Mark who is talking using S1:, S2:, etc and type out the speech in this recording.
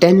S1: 5